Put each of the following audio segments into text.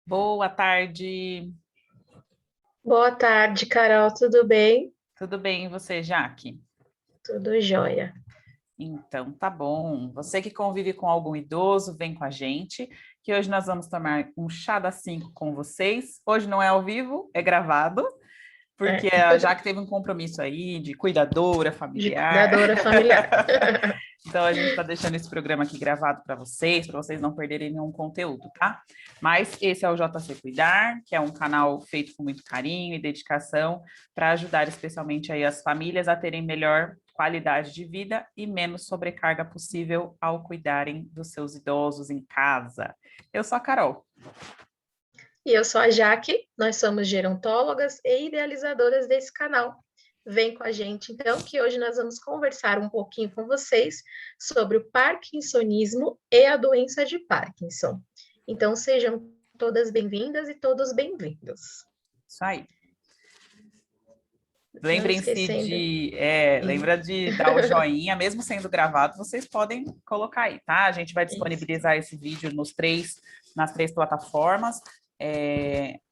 Boa tarde, Boa tarde, Carol, tudo bem? tudo bem e você, Jaque? Tudo jóia. Então, tá bom. Você que convive com algum idoso, vem com a gente, que hoje nós vamos tomar um chá das 5 com vocês. Hoje não é ao vivo, é gravado, porque É, a Jaque teve um compromisso aí de cuidadora de familiar. cuidadora familiar. Então, a gente está deixando esse programa aqui gravado para vocês não perderem nenhum conteúdo, tá? Mas esse é o JC Cuidar, que é um canal feito com muito carinho e dedicação para ajudar especialmente aí as famílias a terem melhor qualidade de vida e menos sobrecarga possível ao cuidarem dos seus idosos em casa. Eu sou a Carol. E eu sou a Jaque, nós somos gerontólogas e idealizadoras desse canal. Vem com a gente, então, que hoje nós vamos conversar um pouquinho com vocês sobre o parkinsonismo e a doença de Parkinson. Então, sejam todas bem-vindas e todos bem-vindos. Isso aí. Não Lembrem-se esquecendo. de, Isso. lembra de dar o joinha, mesmo sendo gravado, vocês podem colocar aí, tá? A gente vai Isso. disponibilizar esse vídeo nas três plataformas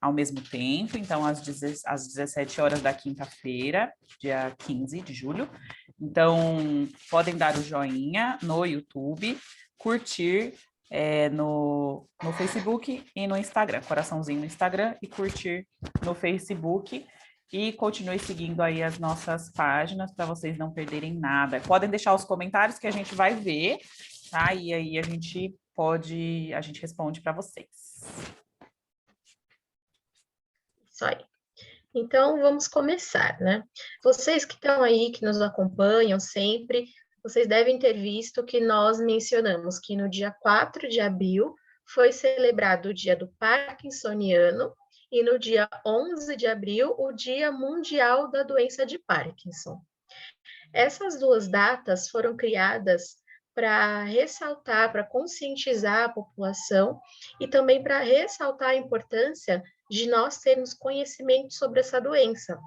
ao mesmo tempo, então às 17 horas da quinta-feira, dia 15 de julho. Então, podem dar o joinha no YouTube, curtir no Facebook e no Instagram, coraçãozinho no Instagram e curtir no Facebook. E continue seguindo aí as nossas páginas para vocês não perderem nada. Podem deixar os comentários que a gente vai ver, tá? E aí a gente responde para vocês. Isso aí. Então, vamos começar, né? Vocês que estão aí, que nos acompanham sempre, vocês devem ter visto que nós mencionamos que no dia 4 de abril foi celebrado o Dia do Parkinsoniano e no dia 11 de abril o Dia Mundial da Doença de Parkinson. Essas duas datas foram criadas para ressaltar, para conscientizar a população e também para ressaltar a importância de nós termos conhecimento sobre essa doença,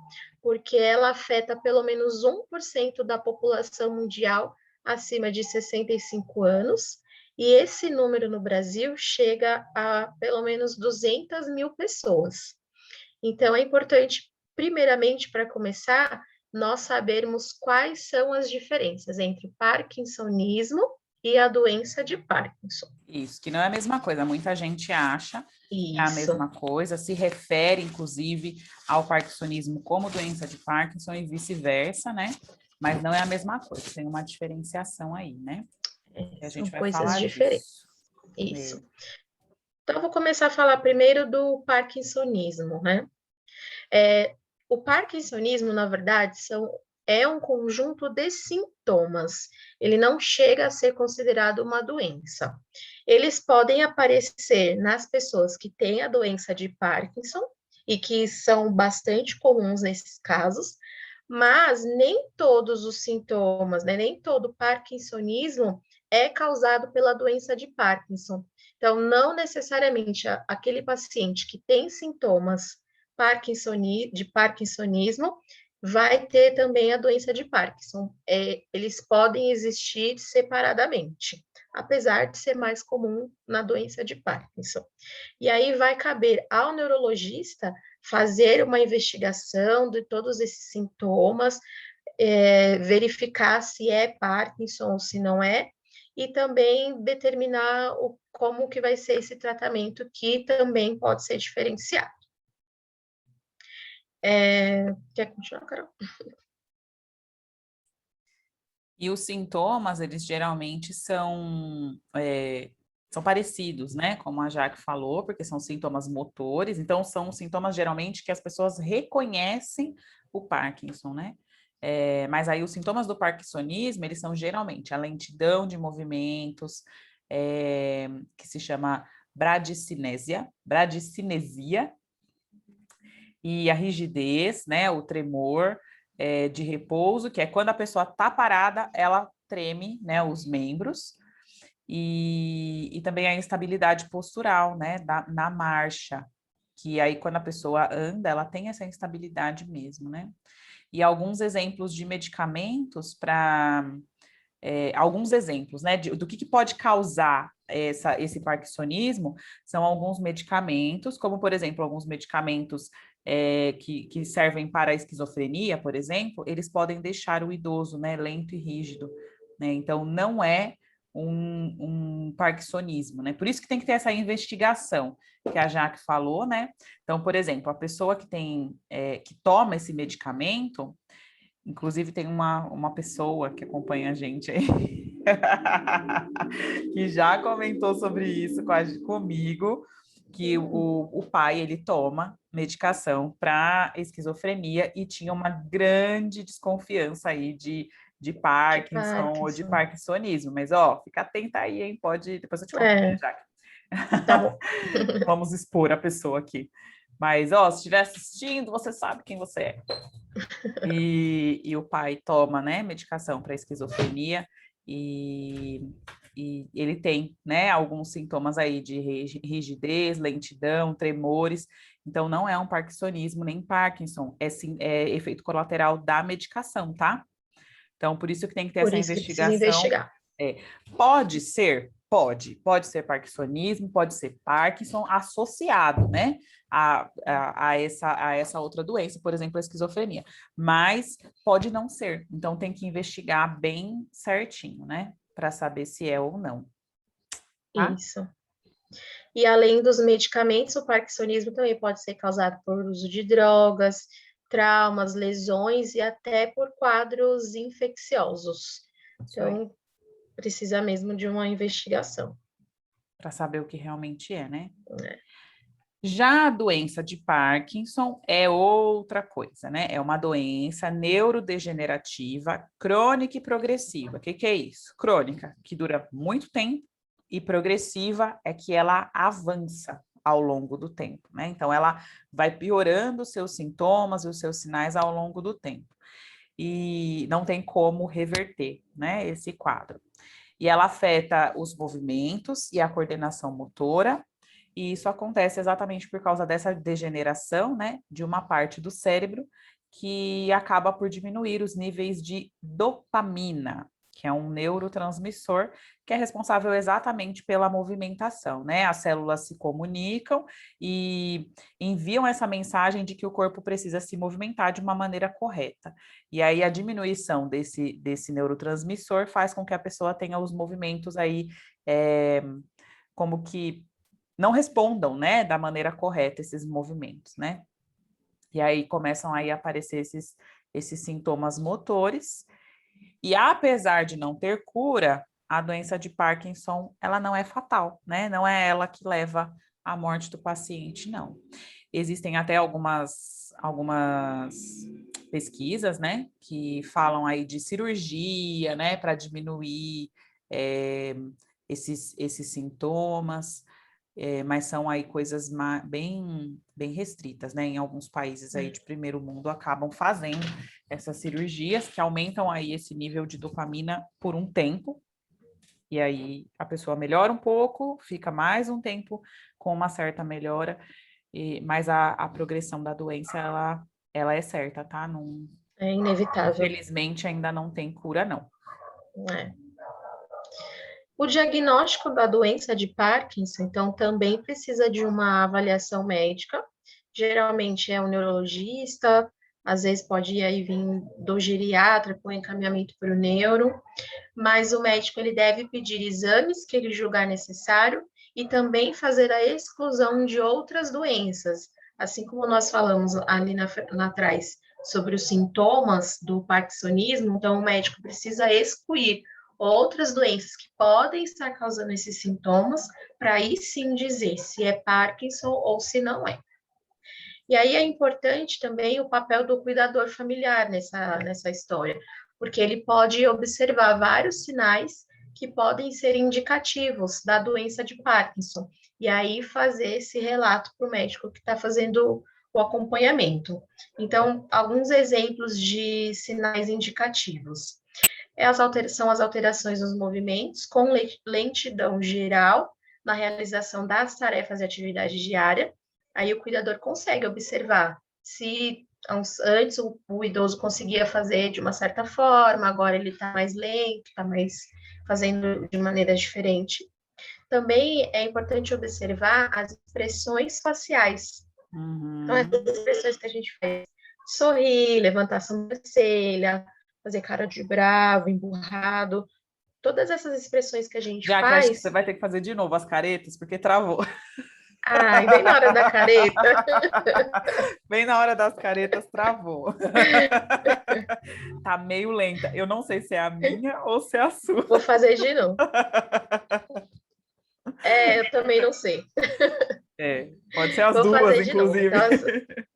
porque ela afeta pelo menos 1% da população mundial acima de 65 anos, e esse número no Brasil chega a pelo menos 200 mil pessoas. Então, é importante, primeiramente, para começar, nós sabermos quais são as diferenças entre o parkinsonismo e a doença de Parkinson. Isso, que não é a mesma coisa. Muita gente acha que é a Isso, mesma coisa, se refere, inclusive, ao parkinsonismo como doença de Parkinson e vice-versa, né? Mas não é a mesma coisa, tem uma diferenciação aí, né? E a são gente vai coisas falar diferentes. disso. Isso. Então, eu vou começar a falar primeiro do parkinsonismo, né? O parkinsonismo, na verdade, é um conjunto de sintomas. Ele não chega a ser considerado uma doença. Eles podem aparecer nas pessoas que têm a doença de Parkinson e que são bastante comuns nesses casos, mas nem todos os sintomas, né, nem todo parkinsonismo é causado pela doença de Parkinson. Então, não necessariamente aquele paciente que tem sintomas de parkinsonismo vai ter também a doença de Parkinson. Eles podem existir separadamente, apesar de ser mais comum na doença de Parkinson. E aí vai caber ao neurologista fazer uma investigação de todos esses sintomas, verificar se é Parkinson ou se não é, e também determinar como que vai ser esse tratamento, que também pode ser diferenciado. Quer continuar, Carol? E os sintomas, eles geralmente são parecidos, né? Como a Jaque falou, porque são sintomas motores, então são sintomas geralmente que as pessoas reconhecem o Parkinson, né? Mas aí os sintomas do parkinsonismo, eles são geralmente a lentidão de movimentos, que se chama bradicinesia, e a rigidez, né, o tremor de repouso, que é quando a pessoa está parada, ela treme, né, os membros, e também a instabilidade postural, né, na marcha, que aí quando a pessoa anda, ela tem essa instabilidade mesmo, né? E alguns exemplos de medicamentos para... alguns exemplos, né, do que pode causar esse parkinsonismo são alguns medicamentos, como, por exemplo, alguns medicamentos que servem para a esquizofrenia, por exemplo, eles podem deixar o idoso, né, lento e rígido, né? Então, não é um parkinsonismo, né? Por isso que tem que ter essa investigação que a Jaque falou, né? Então, por exemplo, a pessoa que toma esse medicamento, inclusive tem uma pessoa que acompanha a gente aí, que já comentou sobre isso comigo, que o pai, ele toma medicação para esquizofrenia e tinha uma grande desconfiança aí de De Parkinson ou de Parkinson. parkinsonismo. Mas, ó, fica atenta aí, hein? Pode... Depois eu te conto, Jaque. Tá bom. Vamos expor a pessoa aqui. Mas, ó, se estiver assistindo, você sabe quem você é. E o pai toma, né, medicação para esquizofrenia e ele tem, né, alguns sintomas aí de rigidez, lentidão, tremores. Então, não é um parkinsonismo nem Parkinson, é efeito colateral da medicação, tá? Então, por isso que tem que ter Por essa isso que precisa investigação. investigar. Pode ser? Pode ser parkinsonismo, pode ser Parkinson associado, né, a essa outra doença, por exemplo, a esquizofrenia, mas pode não ser, então tem que investigar bem certinho, né, para saber se é ou não, tá? Isso. E além dos medicamentos, o parkinsonismo também pode ser causado por uso de drogas, traumas, lesões e até por quadros infecciosos. Então, precisa mesmo de uma investigação. Para saber o que realmente é, né? É. Já a doença de Parkinson é outra coisa, né? É uma doença neurodegenerativa, crônica e progressiva. O que é isso? Crônica, que dura muito tempo, e progressiva é que ela avança ao longo do tempo, né? Então, ela vai piorando os seus sintomas e os seus sinais ao longo do tempo. E não tem como reverter, né, esse quadro. E ela afeta os movimentos e a coordenação motora, e isso acontece exatamente por causa dessa degeneração, né, de uma parte do cérebro que acaba por diminuir os níveis de dopamina, que é um neurotransmissor que é responsável exatamente pela movimentação, né? As células se comunicam e enviam essa mensagem de que o corpo precisa se movimentar de uma maneira correta. E aí a diminuição desse neurotransmissor faz com que a pessoa tenha os movimentos aí como que não respondam, né, da maneira correta esses movimentos, né? E aí começam aí a aparecer esses sintomas motores. E apesar de não ter cura, a doença de Parkinson, ela não é fatal, né? Não é ela que leva à morte do paciente, não. Existem até algumas pesquisas, né, que falam aí de cirurgia, né, para diminuir esses sintomas, mas são aí coisas bem restritas, né? Em alguns países aí de primeiro mundo acabam fazendo essas cirurgias que aumentam aí esse nível de dopamina por um tempo, e aí a pessoa melhora um pouco, fica mais um tempo com uma certa melhora, mas a progressão da doença, ela é certa, tá? Não, É inevitável. infelizmente ainda não tem cura, não. É. O diagnóstico da doença de Parkinson, então, também precisa de uma avaliação médica. Geralmente é um neurologista, às vezes pode aí vir do geriatra com encaminhamento para o neuro, mas o médico ele deve pedir exames que ele julgar necessário e também fazer a exclusão de outras doenças. Assim como nós falamos ali atrás sobre os sintomas do parkinsonismo, então o médico precisa excluir outras doenças que podem estar causando esses sintomas, para aí sim dizer se é Parkinson ou se não é. E aí é importante também o papel do cuidador familiar nessa história, porque ele pode observar vários sinais que podem ser indicativos da doença de Parkinson, e aí fazer esse relato para o médico que está fazendo o acompanhamento. Então, alguns exemplos de sinais indicativos. São as alterações nos movimentos, com lentidão geral na realização das tarefas e atividades diárias. Aí o cuidador consegue observar se antes o idoso conseguia fazer de uma certa forma, agora ele está mais lento, está mais fazendo de maneira diferente. Também é importante observar as expressões faciais. Então, essas expressões que a gente faz, sorrir, levantar a sobrancelha, fazer cara de bravo, emburrado, todas essas expressões que a gente Já que acho que faz. você vai ter que fazer de novo as caretas, porque travou. Ai, bem na hora da careta. Bem na hora das caretas, travou. Tá meio lenta. Eu não sei se é a minha ou se é a sua. Vou fazer de novo. Eu também não sei. Pode ser as Vou duas, fazer de novo. inclusive. Então,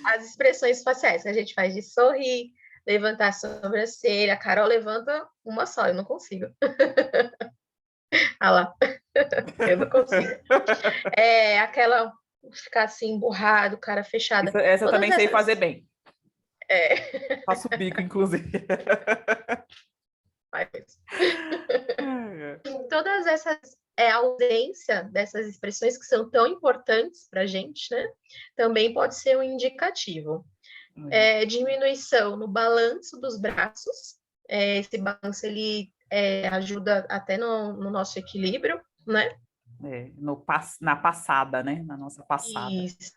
as expressões faciais que a gente faz de sorrir, levantar a sobrancelha. A Carol levanta uma só, eu não consigo. Ah lá, eu não consigo. Aquela ficar assim, emburrado, cara fechada. Essa eu Todas também sei essas. fazer bem. Faço o bico, inclusive. Todas essas a ausência dessas expressões que são tão importantes para a gente, né? Também pode ser um indicativo. Diminuição no balanço dos braços. Esse balanço ele ajuda até no nosso equilíbrio, né? Na passada, né? Na nossa passada. Isso.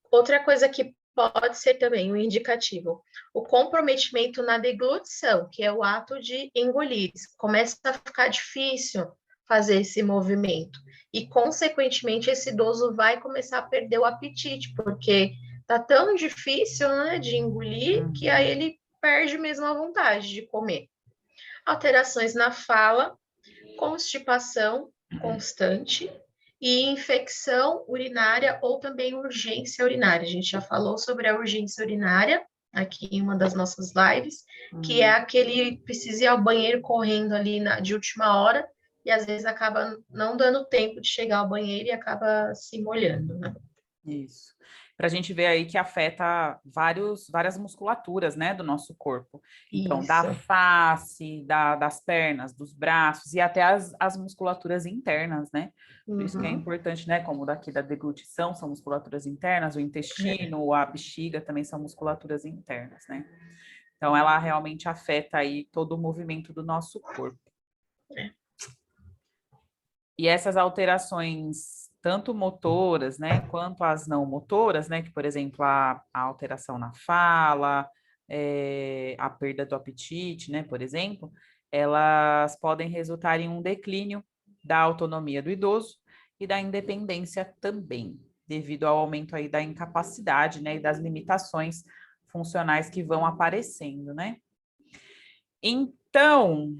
Outra coisa que pode ser também um indicativo, o comprometimento na deglutição, que é o ato de engolir. Começa a ficar difícil fazer esse movimento e, consequentemente, esse idoso vai começar a perder o apetite, porque tá tão difícil, né, de engolir, que aí ele perde mesmo a vontade de comer. Alterações na fala, constipação constante, e infecção urinária ou também urgência urinária. A gente já falou sobre a urgência urinária aqui em uma das nossas lives, que é aquele precisa ir ao banheiro correndo ali de última hora e às vezes acaba não dando tempo de chegar ao banheiro e acaba se molhando, né? Isso. Para a gente ver aí que afeta várias musculaturas, né, do nosso corpo. Então, da Isso. face, das pernas, dos braços e até as musculaturas internas, né? Por isso que é importante, né, como daqui da deglutição são musculaturas internas, o intestino, a bexiga também são musculaturas internas, né? Então, ela realmente afeta aí todo o movimento do nosso corpo. E essas alterações, tanto motoras, né, quanto as não motoras, né, que, por exemplo, a alteração na fala, a perda do apetite, né, por exemplo, elas podem resultar em um declínio da autonomia do idoso e da independência também, devido ao aumento aí da incapacidade, né, e das limitações funcionais que vão aparecendo, né. Então,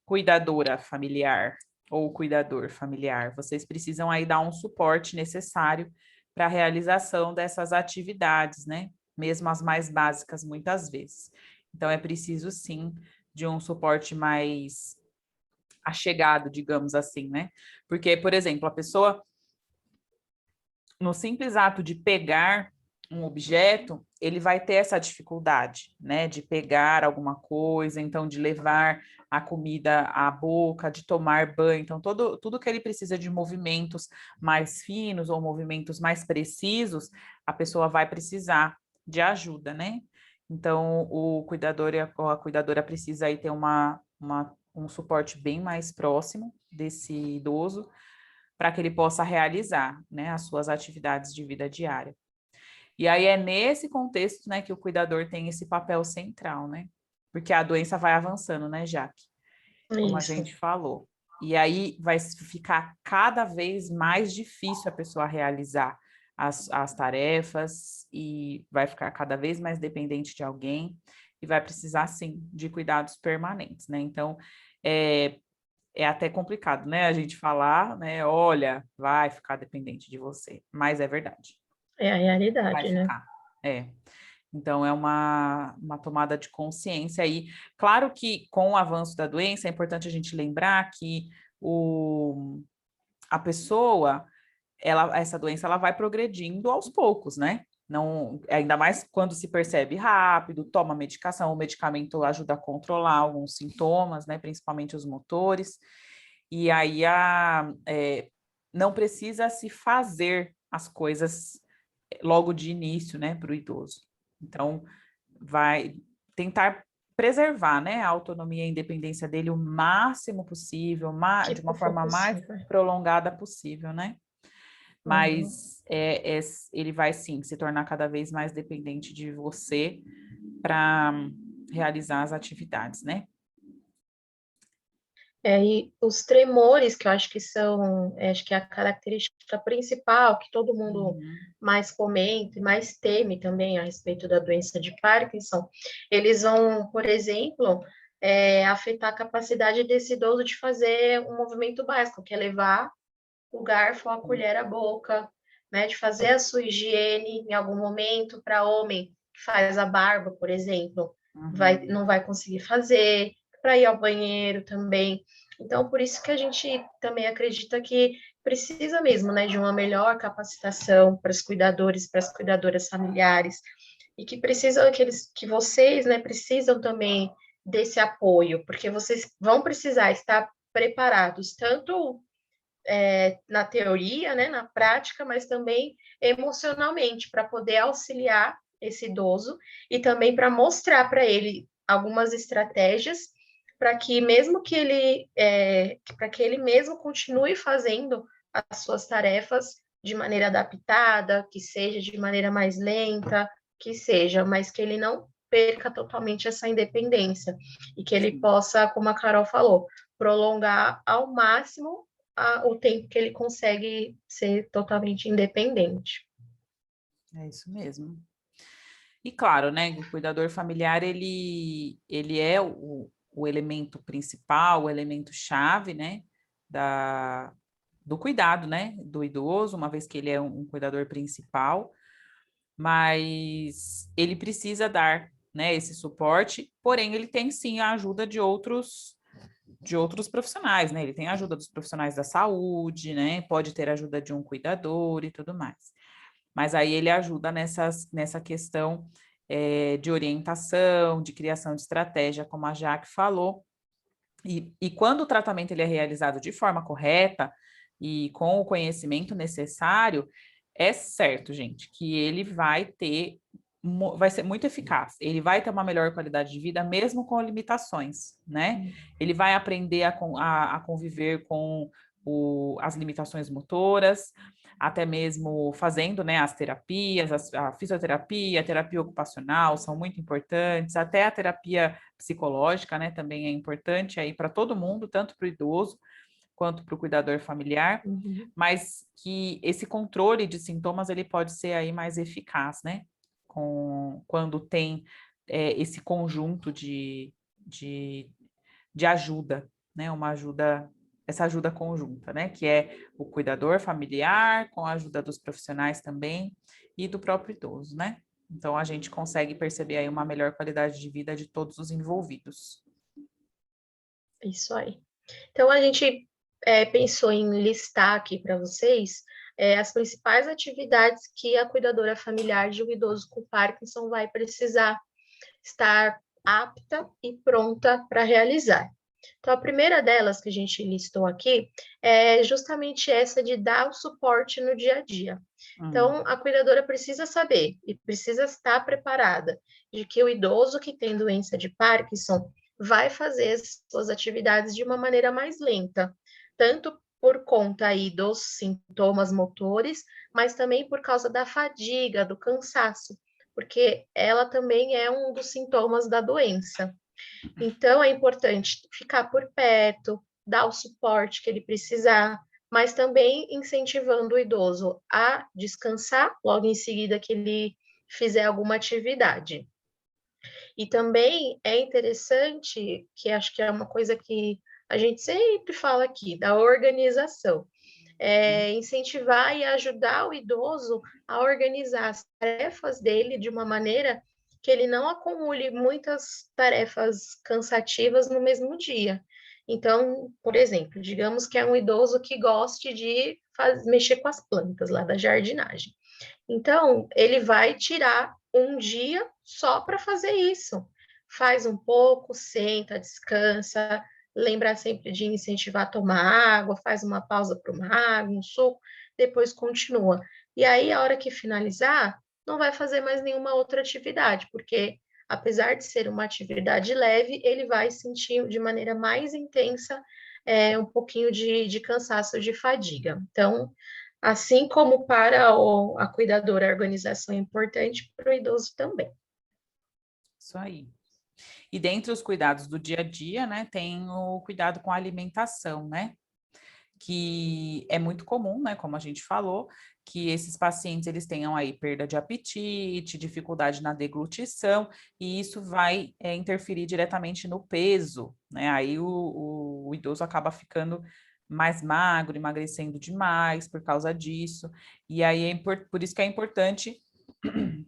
cuidadora familiar ou cuidador familiar, vocês precisam aí dar um suporte necessário para a realização dessas atividades, né? Mesmo as mais básicas, muitas vezes. Então, é preciso, sim, de um suporte mais achegado, digamos assim, né? Porque, por exemplo, a pessoa, no simples ato de pegar um objeto, ele vai ter essa dificuldade, né, de pegar alguma coisa, então de levar a comida à boca, de tomar banho, então tudo que ele precisa de movimentos mais finos ou movimentos mais precisos, a pessoa vai precisar de ajuda, né? Então o cuidador ou a cuidadora precisa aí ter um suporte bem mais próximo desse idoso para que ele possa realizar, né, as suas atividades de vida diária. E aí é nesse contexto, né, que o cuidador tem esse papel central, né? Porque a doença vai avançando, né, Jaque? Como a gente falou. E aí vai ficar cada vez mais difícil a pessoa realizar as tarefas e vai ficar cada vez mais dependente de alguém e vai precisar, sim, de cuidados permanentes, né? Então, é até complicado, né? A gente falar, né? Olha, vai ficar dependente de você, mas é verdade. É a Vai realidade, né? ficar. É. Então, é uma tomada de consciência aí. Claro que com o avanço da doença, é importante a gente lembrar que a pessoa, essa doença, ela vai progredindo aos poucos, né? Não, ainda mais quando se percebe rápido, toma medicação, o medicamento ajuda a controlar alguns sintomas, né? Principalmente os motores. E aí não precisa se fazer as coisas logo de início, né, para o idoso. Então, vai tentar preservar, né, a autonomia e a independência dele o máximo possível, Que de uma for forma mais possível. prolongada possível, né? Uhum. Mas ele vai sim se tornar cada vez mais dependente de você para realizar as atividades, né? E os tremores, que eu acho que são, acho que é a característica principal que todo mundo Uhum. mais comenta e mais teme também a respeito da doença de Parkinson, eles vão, por exemplo, afetar a capacidade desse idoso de fazer um movimento básico, que é levar o garfo ou a colher à boca, né, de fazer a sua higiene em algum momento. Para homem que faz a barba, por exemplo, Uhum. não vai conseguir fazer, para ir ao banheiro também. Então, por isso que a gente também acredita que precisa mesmo, né, de uma melhor capacitação para os cuidadores, para as cuidadoras familiares, e que precisam que vocês, né, precisam também desse apoio, porque vocês vão precisar estar preparados tanto na teoria, né, na prática, mas também emocionalmente, para poder auxiliar esse idoso e também para mostrar para ele algumas estratégias para que mesmo que para que ele mesmo continue fazendo as suas tarefas de maneira adaptada, que seja de maneira mais lenta, que seja, mas que ele não perca totalmente essa independência e que ele Sim, possa, como a Carol falou, prolongar ao máximo o tempo que ele consegue ser totalmente independente. é isso mesmo. E claro, né, o cuidador familiar, ele é o elemento principal, o elemento chave, né, do cuidado, né, do idoso, uma vez que ele é um cuidador principal, mas ele precisa dar, né, esse suporte, porém ele tem sim a ajuda de outros profissionais, né? Ele tem a ajuda dos profissionais da saúde, né? Pode ter ajuda de um cuidador e tudo mais. Mas aí ele ajuda nessa questão de orientação, de criação de estratégia, como a Jaque falou. E quando o tratamento ele é realizado de forma correta e com o conhecimento necessário, é certo, gente, que ele vai ser muito eficaz. Ele vai ter uma melhor qualidade de vida, mesmo com limitações, né? Ele vai aprender a conviver com as limitações motoras, até mesmo fazendo, né, as terapias, a fisioterapia, a terapia ocupacional são muito importantes, até a terapia psicológica, né, também é importante aí para todo mundo, tanto para o idoso quanto para o cuidador familiar, Uhum. mas que esse controle de sintomas ele pode ser aí mais eficaz, né, quando tem esse conjunto de ajuda, né, essa ajuda conjunta, né, que é o cuidador familiar, com a ajuda dos profissionais também e do próprio idoso, né? Então a gente consegue perceber aí uma melhor qualidade de vida de todos os envolvidos. Isso aí. Então, a gente pensou em listar aqui para vocês as principais atividades que a cuidadora familiar de um idoso com Parkinson vai precisar estar apta e pronta para realizar. Então, a primeira delas que a gente listou aqui é justamente essa de dar o suporte no dia a dia. Então, a cuidadora precisa saber e precisa estar preparada de que o idoso que tem doença de Parkinson vai fazer as suas atividades de uma maneira mais lenta, tanto por conta aí dos sintomas motores, mas também por causa da fadiga, do cansaço, porque ela também é um dos sintomas da doença. Então, é importante ficar por perto, dar o suporte que ele precisar, mas também incentivando o idoso a descansar logo em seguida que ele fizer alguma atividade. E também é interessante, que acho que é uma coisa que A gente sempre fala aqui da organização. Incentivar e ajudar o idoso a organizar as tarefas dele de uma maneira que ele não acumule muitas tarefas cansativas no mesmo dia. Então, por exemplo, digamos que é um idoso que goste de mexer com as plantas lá da jardinagem. Então, ele vai tirar um dia só para fazer isso. Faz um pouco, senta, descansa, lembra sempre de incentivar a tomar água, faz uma pausa para uma água, um suco, depois continua. E aí, a hora que finalizar, não vai fazer mais nenhuma outra atividade, porque apesar de ser uma atividade leve, ele vai sentir de maneira mais intensa um pouquinho de cansaço, de fadiga. Então, assim como para a cuidadora, a organização é importante para o idoso também. Isso aí. E dentre os cuidados do dia a dia, né, tem o cuidado com a alimentação, né? Que é muito comum, né, como a gente falou, que esses pacientes eles tenham aí perda de apetite, dificuldade na deglutição, e isso vai interferir diretamente no peso, né? Aí o idoso acaba ficando mais magro, emagrecendo demais por causa disso, e aí por isso que é importante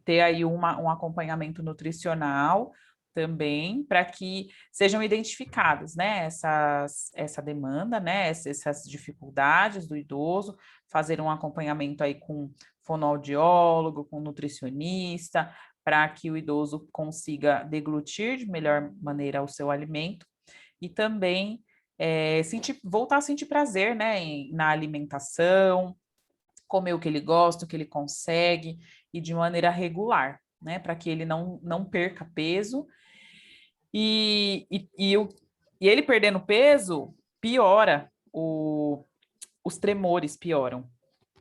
ter aí um acompanhamento nutricional também, para que sejam identificadas, né, essa demanda, né, essas dificuldades do idoso, fazer um acompanhamento aí com fonoaudiólogo, com nutricionista, para que o idoso consiga deglutir de melhor maneira o seu alimento e também voltar a sentir prazer, né, na alimentação, comer o que ele gosta, o que ele consegue e de maneira regular, né, para que ele não perca peso e ele perdendo peso, piora os tremores pioram.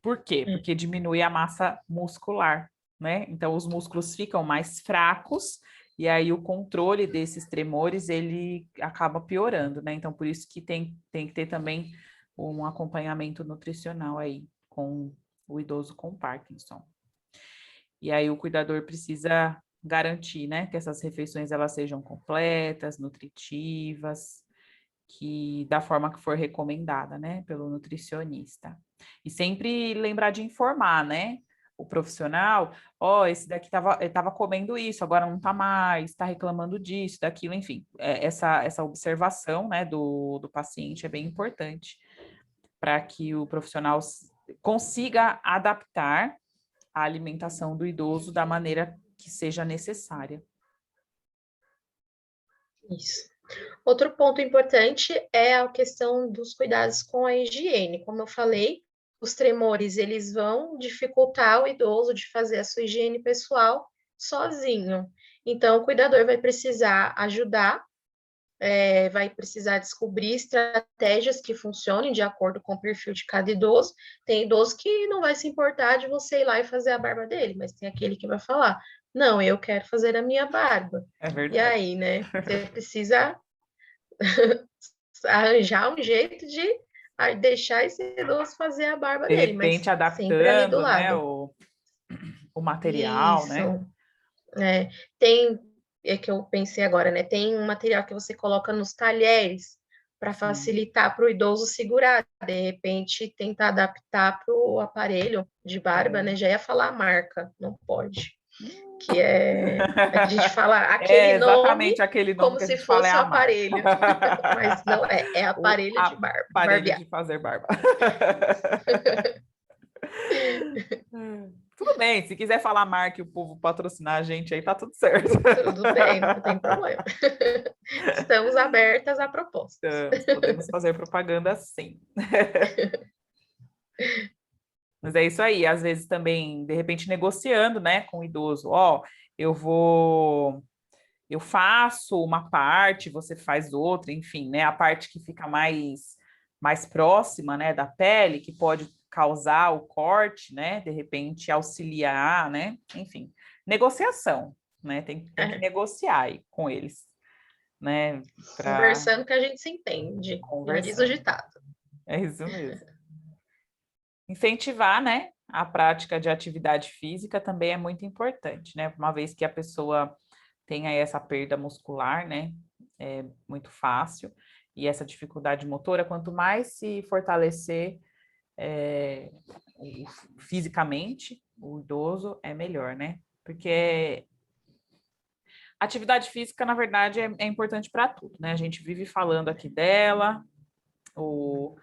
Por quê? Porque diminui a massa muscular, né? Então, os músculos ficam mais fracos e aí o controle desses tremores, ele acaba piorando, né? Então, por isso que tem que ter também um acompanhamento nutricional aí com o idoso com Parkinson. E aí o cuidador precisa garantir, né, que essas refeições elas sejam completas, nutritivas, que da forma que for recomendada, né, pelo nutricionista. E sempre lembrar de informar, né, o profissional, esse daqui tava comendo isso, agora não tá mais, está reclamando disso, daquilo, enfim, essa observação, né, do paciente é bem importante para que o profissional consiga adaptar a alimentação do idoso da maneira que seja necessária. Isso. Outro ponto importante é a questão dos cuidados com a higiene. Como eu falei, os tremores eles vão dificultar o idoso de fazer a sua higiene pessoal sozinho. Então, o cuidador vai precisar ajudar, vai precisar descobrir estratégias que funcionem de acordo com o perfil de cada idoso. Tem idoso que não vai se importar de você ir lá e fazer a barba dele, mas tem aquele que vai falar: não, eu quero fazer a minha barba. É verdade. E aí, né? Você precisa arranjar um jeito de deixar esse idoso fazer a barba De dele, repente, mas sempre ali do adaptando, né, lado. o material, Isso. né? Tem, que eu pensei agora, né? Tem um material que você coloca nos talheres para facilitar para o idoso segurar. De repente, tentar adaptar para o aparelho de barba, né? Já ia falar a marca, não pode. Que a gente fala aquele nome exatamente aquele nome como que a se gente fala é fosse o a marca. aparelho, mas não é O aparelho de barba, de aparelho barbear. de fazer barba. Tudo bem, se quiser falar marca e o povo patrocinar a gente aí, tá tudo certo. Tudo bem, não tem problema. Estamos abertas a propostas. Podemos fazer propaganda sim. Mas é isso aí, às vezes também, de repente, negociando, né, com o idoso, eu faço uma parte, você faz outra, enfim, né, a parte que fica mais próxima, né, da pele, que pode causar o corte, né, de repente auxiliar, né, enfim, negociação, né, tem que negociar aí com eles, né, Conversando que a gente se entende, já diz o conversando. ditado. É isso mesmo. Incentivar, né, a prática de atividade física também é muito importante, né, uma vez que a pessoa tem aí essa perda muscular, né, é muito fácil, e essa dificuldade motora, quanto mais se fortalecer fisicamente, o idoso, é melhor, né? Porque atividade física, na verdade, é importante para tudo, né? A gente vive falando aqui dela, o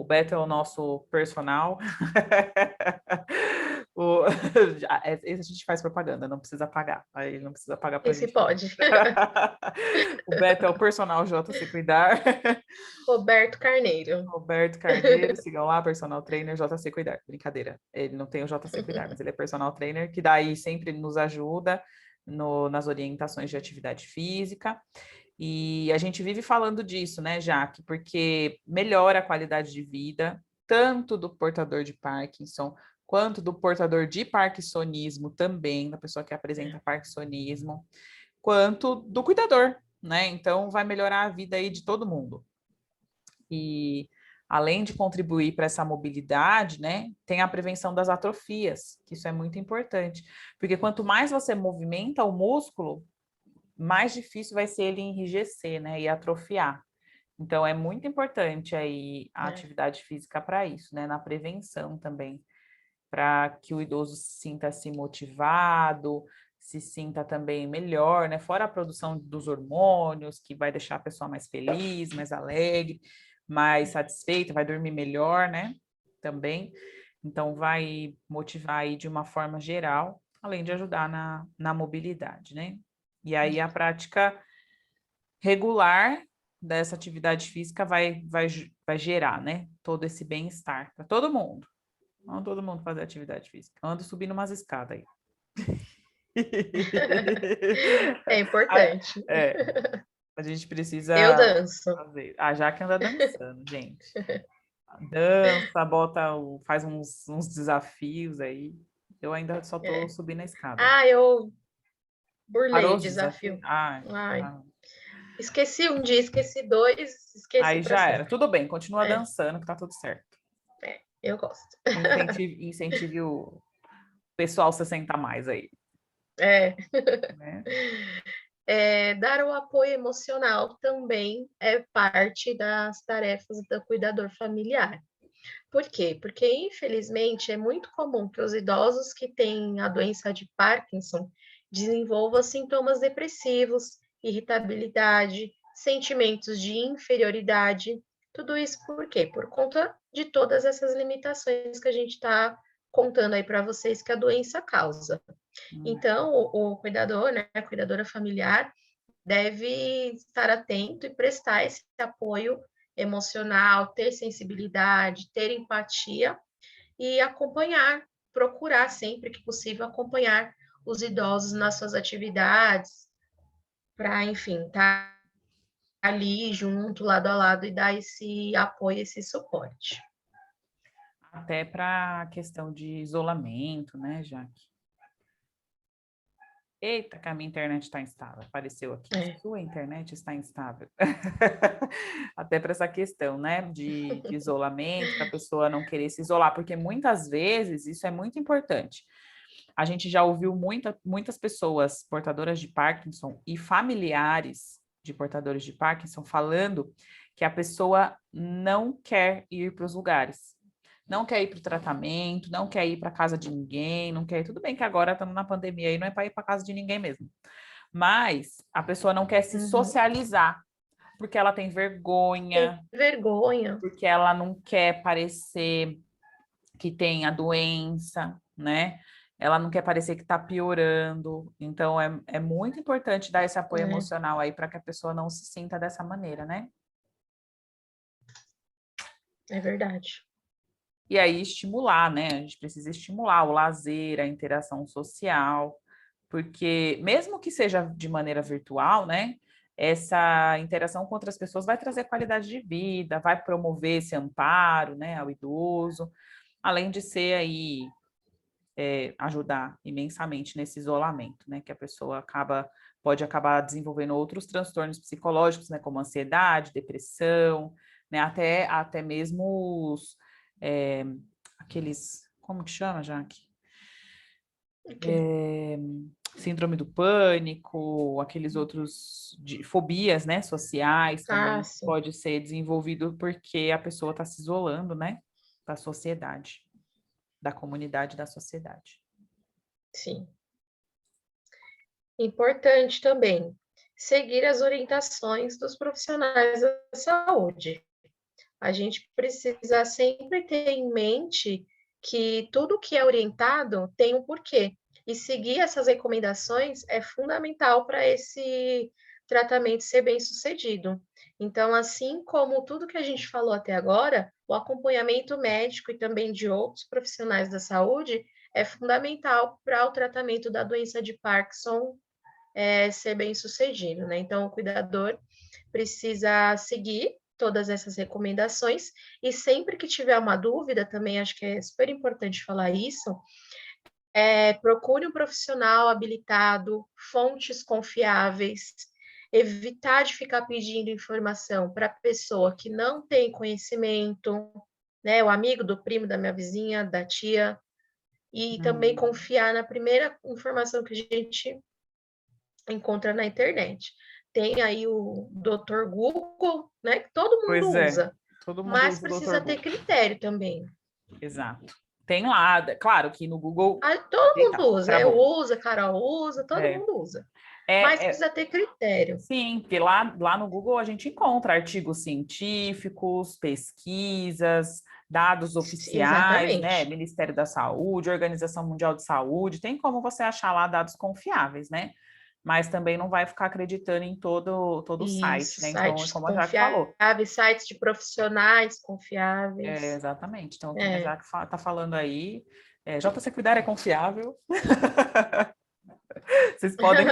Beto é o nosso personal. Esse a gente faz propaganda, não precisa pagar. Aí ele não precisa pagar para a Esse gente, não. pode. O Beto é o personal JC Cuidar. Roberto Carneiro. Roberto Carneiro, sigam lá, personal trainer JC Cuidar. Brincadeira, ele não tem o JC Cuidar, mas ele é personal trainer, que daí sempre nos ajuda nas orientações de atividade física. E a gente vive falando disso, né, Jaque? Porque melhora a qualidade de vida, tanto do portador de Parkinson, quanto do portador de parkinsonismo também, da pessoa que apresenta parkinsonismo, quanto do cuidador, né? Então, vai melhorar a vida aí de todo mundo. E além de contribuir para essa mobilidade, né, tem a prevenção das atrofias, que isso é muito importante, porque quanto mais você movimenta o músculo, mais difícil vai ser ele enrijecer, né, e atrofiar. Então, é muito importante aí a atividade física para isso, né, na prevenção também, para que o idoso se sinta-se motivado, se sinta também melhor, né, fora a produção dos hormônios, que vai deixar a pessoa mais feliz, mais alegre, mais satisfeita, vai dormir melhor, né, também. Então, vai motivar aí de uma forma geral, além de ajudar na mobilidade, né? E aí a prática regular dessa atividade física vai gerar, né, todo esse bem-estar para todo mundo. Vamos todo mundo fazer atividade física. Eu ando subindo umas escadas aí. É importante. A gente precisa Eu danço. fazer. A Jaque anda dançando, gente. Dança, faz uns desafios aí. Eu ainda só tô subindo a escada. Eu burlei Parou o os desafios? desafio. Ai, Ai, esqueci um dia, esqueci dois, esqueci aí para já era. sempre. Tudo bem, continua dançando que tá tudo certo. Eu gosto. Incentive o pessoal 60 a mais aí. Né? Dar o apoio emocional também é parte das tarefas do cuidador familiar. Por quê? Porque, infelizmente, é muito comum que os idosos que têm a doença de Parkinson desenvolvam sintomas depressivos, irritabilidade, sentimentos de inferioridade. Tudo isso por quê? Por conta de todas essas limitações que a gente está contando aí para vocês que a doença causa. Então, o cuidador, né, a cuidadora familiar, deve estar atento e prestar esse apoio emocional, ter sensibilidade, ter empatia e acompanhar, procurar sempre que possível acompanhar os idosos nas suas atividades, para, enfim, estar ali junto, lado a lado e dar esse apoio, esse suporte. Até para a questão de isolamento, né, Jaque? Eita, que a minha internet está instável. Apareceu aqui. Sua internet está instável. Até para essa questão, né, de isolamento, da pessoa não querer se isolar, porque muitas vezes isso é muito importante. A gente já ouviu muitas pessoas portadoras de Parkinson e familiares de portadores de Parkinson falando que a pessoa não quer ir para os lugares. Não quer ir para o tratamento, não quer ir para casa de ninguém, não quer ir. Tudo bem que agora estamos na pandemia e não é para ir para casa de ninguém mesmo. Mas a pessoa não quer se socializar, porque ela tem vergonha. Tem vergonha. Porque ela não quer parecer que tem a doença, né? Ela não quer parecer que está piorando. Então, é muito importante dar esse apoio emocional aí para que a pessoa não se sinta dessa maneira, né? É verdade. E aí estimular, né? A gente precisa estimular o lazer, a interação social, porque mesmo que seja de maneira virtual, né? Essa interação com outras pessoas vai trazer qualidade de vida, vai promover esse amparo, né, ao idoso, além de ser aí ajudar imensamente nesse isolamento, né? Que a pessoa pode acabar desenvolvendo outros transtornos psicológicos, né? Como ansiedade, depressão, né? Até mesmo aqueles, como que chama, Jaque? síndrome do pânico, aqueles outros fobias, né, sociais também sim, pode ser desenvolvido porque a pessoa está se isolando, né, da sociedade, da comunidade da sociedade. sim. Importante também seguir as orientações dos profissionais da saúde. A gente precisa sempre ter em mente que tudo que é orientado tem um porquê. E seguir essas recomendações é fundamental para esse tratamento ser bem sucedido. Então, assim como tudo que a gente falou até agora, o acompanhamento médico e também de outros profissionais da saúde é fundamental para o tratamento da doença de Parkinson ser bem sucedido, né? Então, o cuidador precisa seguir todas essas recomendações e sempre que tiver uma dúvida, também acho que é super importante falar isso, procure um profissional habilitado, fontes confiáveis, evitar de ficar pedindo informação para pessoa que não tem conhecimento, né? O amigo do primo, da minha vizinha, da tia, e também confiar na primeira informação que a gente encontra na internet. Tem aí o Dr. Google, né, que todo mundo Pois é, usa, todo mundo mas usa o precisa Dr. ter Google. critério também. Exato. Tem lá, claro que no Google... Todo Eita, mundo usa, eu travou. uso, a Carol usa, todo mundo usa. Mas É, precisa ter critério. sim, porque lá no Google a gente encontra artigos científicos, pesquisas, dados oficiais, né? Exatamente. Ministério da Saúde, Organização Mundial de Saúde, tem como você achar lá dados confiáveis, né? Mas também não vai ficar acreditando em todo o site, Isso, né? Então, é sites como a Jaque falou. confiáveis, sites de profissionais confiáveis. Exatamente. Então, como a É. Jaque está falando aí, JC Cuidar é confiável. Vocês podem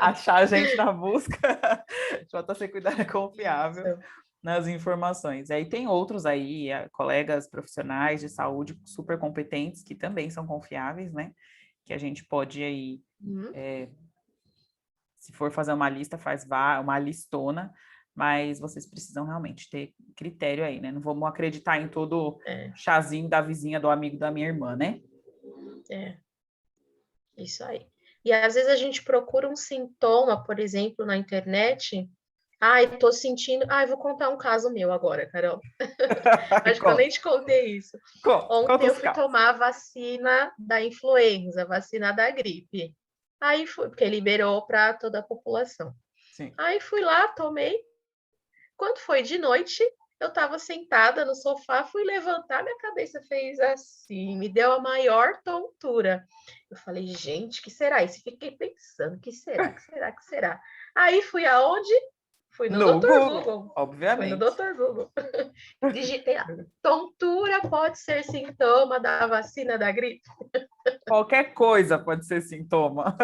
achar a gente na busca. JC Cuidar é confiável Isso. nas informações. Aí tem outros aí, colegas profissionais de saúde super competentes que também são confiáveis, né? Que a gente pode aí, se for fazer uma lista, faz uma listona, mas vocês precisam realmente ter critério aí, né? Não vamos acreditar em todo chazinho da vizinha, do amigo da minha irmã, né? Isso aí. E às vezes a gente procura um sintoma, por exemplo, na internet. Ai, tô sentindo. Ai, vou contar um caso meu agora, Carol. Acho que eu nem te contei isso. Conta Ontem eu os fui casos. tomar a vacina da influenza, a vacina da gripe. Aí fui, porque liberou para toda a população. Sim. Aí fui lá, tomei. Quando foi de noite, eu estava sentada no sofá, fui levantar, minha cabeça fez assim, me deu a maior tontura. Eu falei, gente, que será isso? Fiquei pensando, que será, que será, que será? Aí fui aonde? Fui no No Dr. Google, Google. Fui no obviamente. Dr. Google. Digitei lá. Tontura pode ser sintoma da vacina da gripe? Qualquer coisa pode ser sintoma.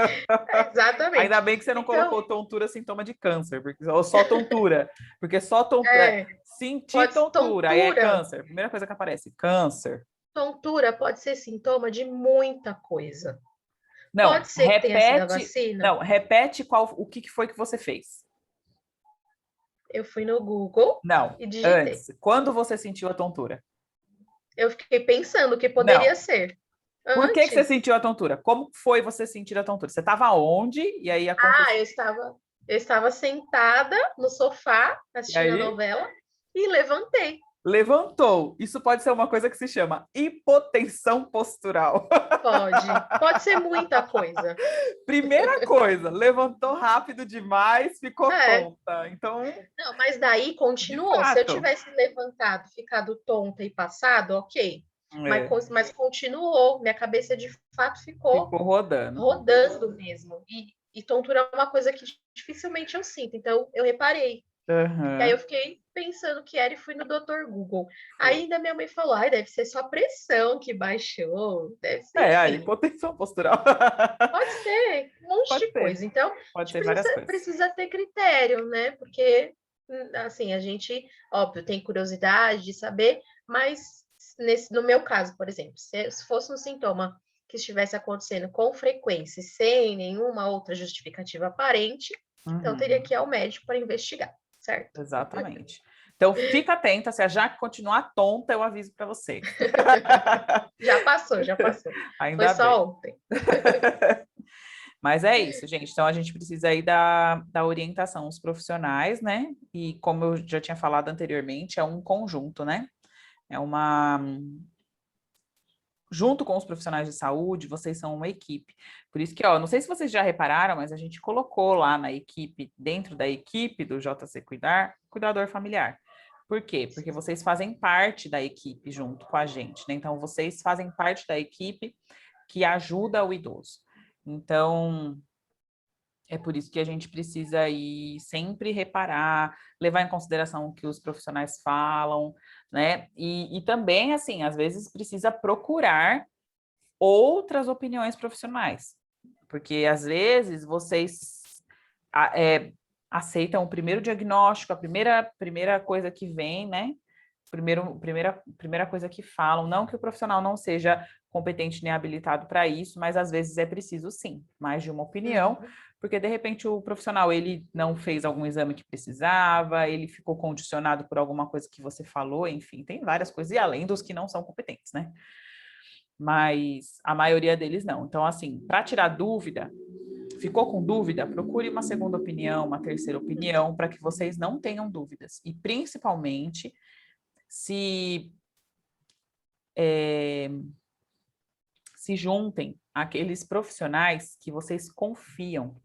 Exatamente. Ainda bem que você não Então, colocou tontura sintoma de câncer, ou só tontura. Porque só tontura, sentir pode ser tontura, aí é tontura. câncer. Primeira coisa que aparece, câncer. Tontura pode ser sintoma de muita coisa. Não, Pode ser que tenha sido a repete, vacina. não, repete o que foi que você fez. Eu fui no Google Não, e digitei. antes, quando você sentiu a tontura? Eu fiquei pensando o que Não. poderia ser. Por que você Antes, sentiu a tontura? Como foi você sentir a tontura? Você estava onde e aí aconteceu? eu estava sentada no sofá E assistindo a aí novela e levantei. levantou. Isso pode ser uma coisa que se chama hipotensão postural. Pode ser muita coisa. Primeira coisa, levantou rápido demais, ficou tonta. Então, Não, mas daí de continuou. Se eu fato, tivesse levantado, ficado tonta e passado, ok. é, Mas continuou. Minha cabeça de fato ficou ficou rodando. rodando mesmo. E tontura é uma coisa que dificilmente eu sinto. Então, eu reparei. E aí Uhum. eu fiquei pensando que era e fui no Dr. Google. Aí ainda minha mãe falou, ai, deve ser só pressão que baixou, deve ser, A enfim. hipotensão postural. Pode ser, um monte Pode de ser, coisa. Então, a pode gente ser várias coisas. precisa ter critério, né? Porque, assim, a gente, óbvio, tem curiosidade de saber, mas no meu caso, por exemplo, se fosse um sintoma que estivesse acontecendo com frequência, sem nenhuma outra justificativa aparente, então teria que ir ao médico para investigar, certo? Exatamente. Então, fica atenta, se a Jaque continuar tonta, eu aviso para você. Já passou, já passou. Foi Ainda bem. só ontem. Mas é isso, gente. Então, a gente precisa aí da orientação aos profissionais, né? E como eu já tinha falado anteriormente, é um conjunto, né? É uma... Junto com os profissionais de saúde, vocês são uma equipe. Por isso que, ó, não sei se vocês já repararam, mas a gente colocou lá na equipe, dentro da equipe do JC Cuidar, cuidador familiar. Por quê? Porque vocês fazem parte da equipe junto com a gente, né? Então, vocês fazem parte da equipe que ajuda o idoso. Então, é por isso que a gente precisa aí sempre reparar, levar em consideração o que os profissionais falam, né? E também, assim, às vezes precisa procurar outras opiniões profissionais, porque às vezes vocês aceitam o primeiro diagnóstico, a primeira coisa que vem, né? Primeira coisa que falam, não que o profissional não seja competente nem habilitado para isso, mas às vezes é preciso sim, mais de uma opinião, porque de repente o profissional ele não fez algum exame que precisava, ele ficou condicionado por alguma coisa que você falou, enfim, tem várias coisas, e além dos que não são competentes, né? Mas a maioria deles não. Então, assim, para tirar dúvida, ficou com dúvida? Procure uma segunda opinião, uma terceira opinião, para que vocês não tenham dúvidas. E principalmente se juntem àqueles profissionais que vocês confiam,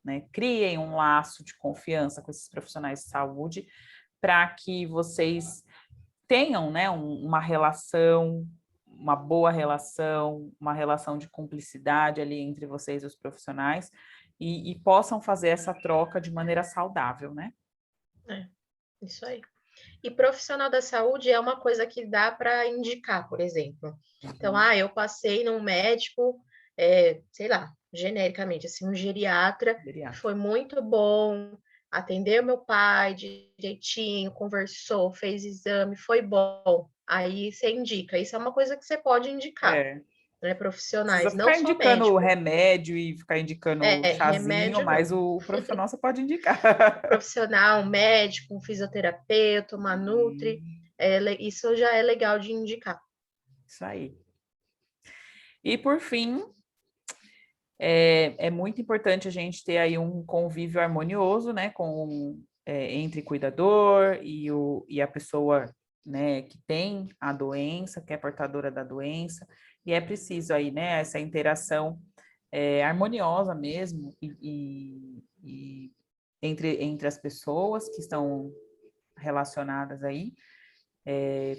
né? Criem um laço de confiança com esses profissionais de saúde para que vocês tenham, né, uma relação, uma boa relação, uma relação de cumplicidade ali entre vocês e os profissionais e possam fazer essa troca de maneira saudável, né? É, isso aí. E profissional da saúde é uma coisa que dá para indicar, por exemplo. Então, eu passei num médico, sei lá, genericamente, assim, um geriatra, foi muito bom, atendeu meu pai direitinho, conversou, fez exame, foi bom. Aí você indica. Isso é uma coisa que você pode indicar, né? Precisa Profissionais, não ficar só indicando médico. remédio e ficar indicando chazinho, Remédio mas não. o profissional você pode indicar. Profissional, um médico, um fisioterapeuta, uma nutri, isso já é legal de indicar. Isso aí. E por fim, é muito importante a gente ter aí um convívio harmonioso, né, entre cuidador e a pessoa, né, que tem a doença, que é portadora da doença, e é preciso aí, né, essa interação harmoniosa mesmo e entre as pessoas que estão relacionadas aí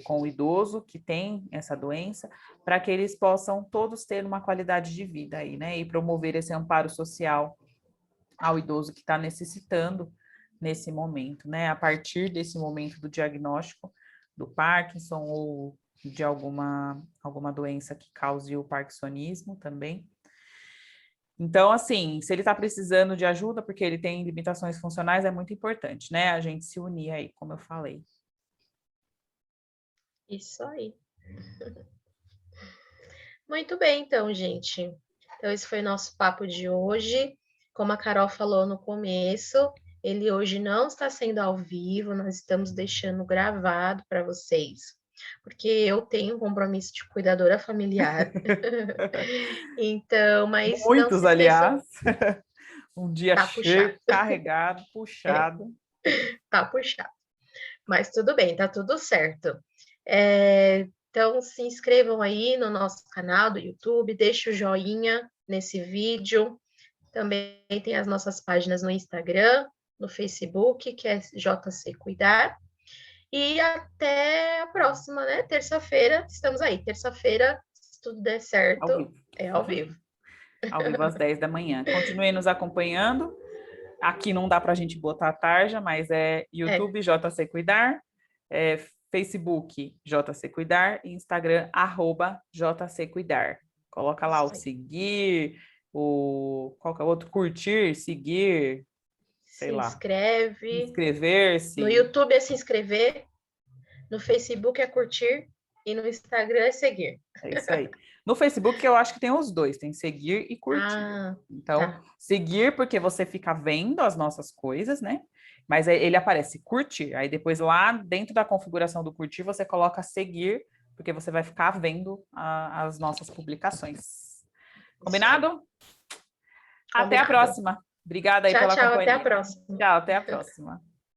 com o idoso que tem essa doença, para que eles possam todos ter uma qualidade de vida aí, né? E promover esse amparo social ao idoso que está necessitando nesse momento, né? A partir desse momento do diagnóstico do Parkinson ou de alguma doença que cause o parkinsonismo também. Então, assim, se ele está precisando de ajuda porque ele tem limitações funcionais, é muito importante, né? A gente se unir aí, como eu falei. Isso aí. Muito bem, então, gente. Então, esse foi o nosso papo de hoje. Como a Carol falou no começo, ele hoje não está sendo ao vivo, nós estamos deixando gravado para vocês, porque eu tenho um compromisso de cuidadora familiar. Então, mas não Muitos, se esqueçam. aliás. Um dia Tá cheio, puxado. carregado, puxado. Tá puxado. Mas tudo bem, tá tudo certo. Então, se inscrevam aí no nosso canal do YouTube, deixe o joinha nesse vídeo. Também tem as nossas páginas no Instagram, no Facebook, que é JC Cuidar. E até a próxima, né? Terça-feira, estamos aí. Terça-feira, se tudo der certo, Ao vivo. é ao vivo. Ao vivo às 10 da manhã. Continue nos acompanhando. Aqui não dá para a gente botar a tarja, mas é YouTube JC Cuidar, Facebook JC Cuidar e Instagram @JC Cuidar. Coloca lá o seguir, qual que é o outro? Curtir, seguir, sei lá. Inscreve. Inscrever-se. No YouTube é se inscrever, no Facebook é curtir e no Instagram é seguir. É isso aí. No Facebook eu acho que tem os dois, tem seguir e curtir. Então, seguir porque você fica vendo as nossas coisas, né? Mas ele aparece curtir. Aí depois lá dentro da configuração do curtir você coloca seguir, porque você vai ficar vendo as nossas publicações. Combinado? Até a próxima. Obrigada aí Tchau, pela tchau, até a companhia. próxima. Tchau, até a próxima.